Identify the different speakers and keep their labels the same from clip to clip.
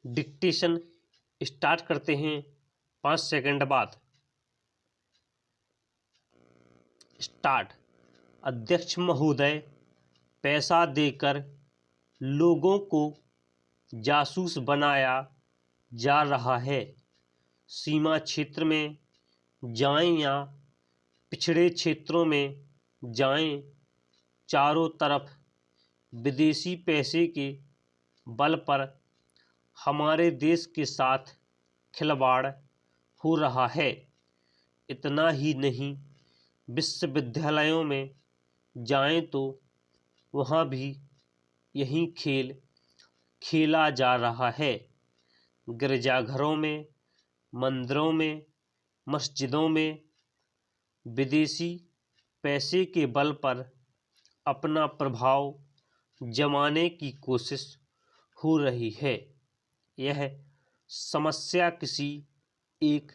Speaker 1: Dictation start करते हैं 5 second बाद। स्टार्ट। अध्यक्ष महोदय, पैसा देकर लोगों को जासूस बनाया जा रहा है। सीमा क्षेत्र में जाएं या पिछड़े क्षेत्रों में जाएं, चारों तरफ विदेशी पैसे के बल पर हमारे देश के साथ खिलवाड़ हो रहा है। इतना ही नहीं, विश्वविद्यालयों में जाएं तो वहाँ भी यही खेल खेला जा रहा है। गिरजाघरों में, मंदिरों में, मस्जिदों में विदेशी पैसे के बल पर अपना प्रभाव जमाने की कोशिश हो रही है। यह समस्या किसी एक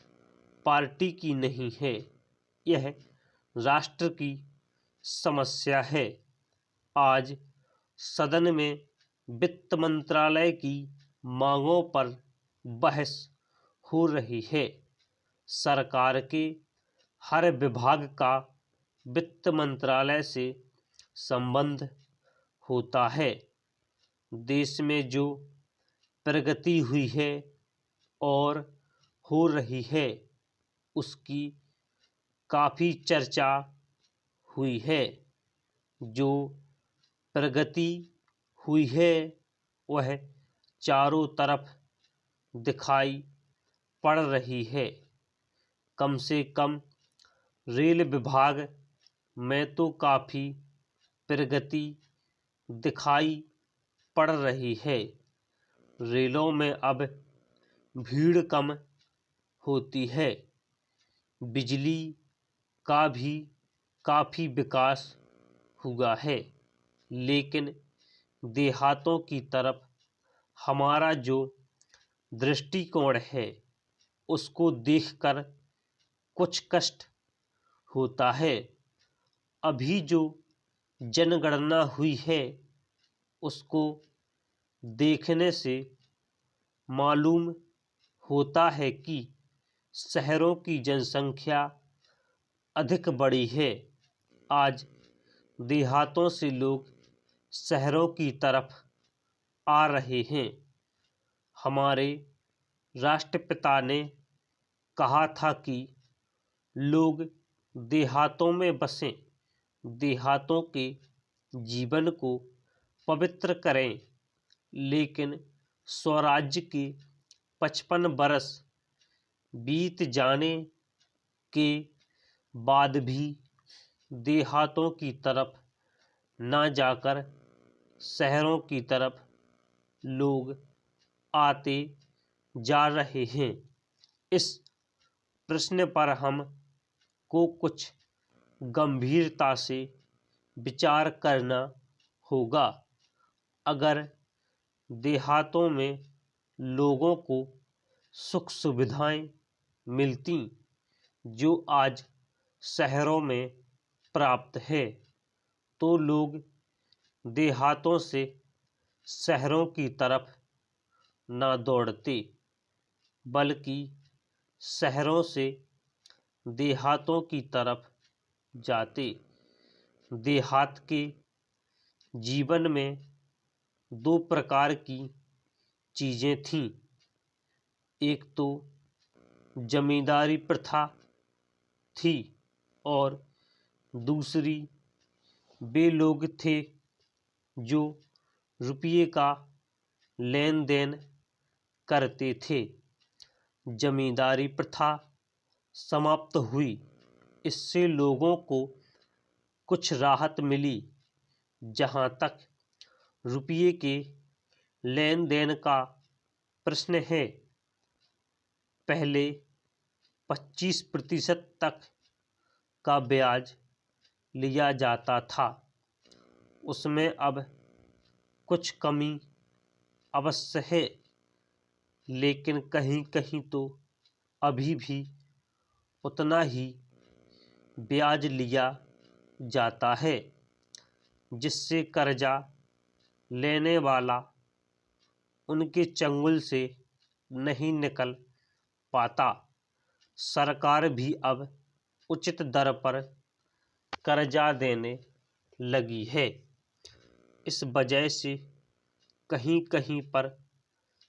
Speaker 1: पार्टी की नहीं है, यह राष्ट्र की समस्या है। आज सदन में वित्त मंत्रालय की मांगों पर बहस हो रही है। सरकार के हर विभाग का वित्त मंत्रालय से संबंध होता है। देश में जो प्रगति हुई है और हो रही है, उसकी काफ़ी चर्चा हुई है। जो प्रगति हुई है वह चारों तरफ दिखाई पड़ रही है। कम से कम रेल विभाग में तो काफ़ी प्रगति दिखाई पड़ रही है। रेलों में अब भीड़ कम होती है। बिजली का भी काफ़ी विकास हुआ है। लेकिन देहातों की तरफ हमारा जो दृष्टिकोण है उसको देखकर कुछ कष्ट होता है। अभी जो जनगणना हुई है उसको देखने से मालूम होता है कि शहरों की जनसंख्या अधिक बढ़ी है। आज देहातों से लोग शहरों की तरफ आ रहे हैं। हमारे राष्ट्रपिता ने कहा था कि लोग देहातों में बसें, देहातों के जीवन को पवित्र करें। लेकिन स्वराज्य के 55 बरस बीत जाने के बाद भी देहातों की तरफ ना जाकर शहरों की तरफ लोग आते जा रहे हैं। इस प्रश्न पर हम को कुछ गंभीरता से विचार करना होगा। अगर देहातों में लोगों को सुख सुविधाएं मिलती जो आज शहरों में प्राप्त है, तो लोग देहातों से शहरों की तरफ ना दौड़ते, बल्कि शहरों से देहातों की तरफ जाते। देहात के जीवन में 2 प्रकार की चीज़ें थीं। एक तो जमींदारी प्रथा थी और दूसरी वे लोग थे जो रुपये का लेन देन करते थे। जमींदारी प्रथा समाप्त हुई, इससे लोगों को कुछ राहत मिली। जहाँ तक रुपये के लेन देन का प्रश्न है, पहले 25% तक का ब्याज लिया जाता था। उसमें अब कुछ कमी अवश्य है, लेकिन कहीं कहीं तो अभी भी उतना ही ब्याज लिया जाता है, जिससे कर्जा लेने वाला उनके चंगुल से नहीं निकल पाता। सरकार भी अब उचित दर पर कर्जा देने लगी है। इस वजह से कहीं कहीं पर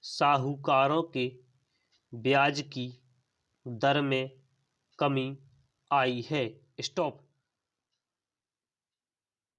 Speaker 1: साहूकारों के ब्याज की दर में कमी आई है। स्टॉप।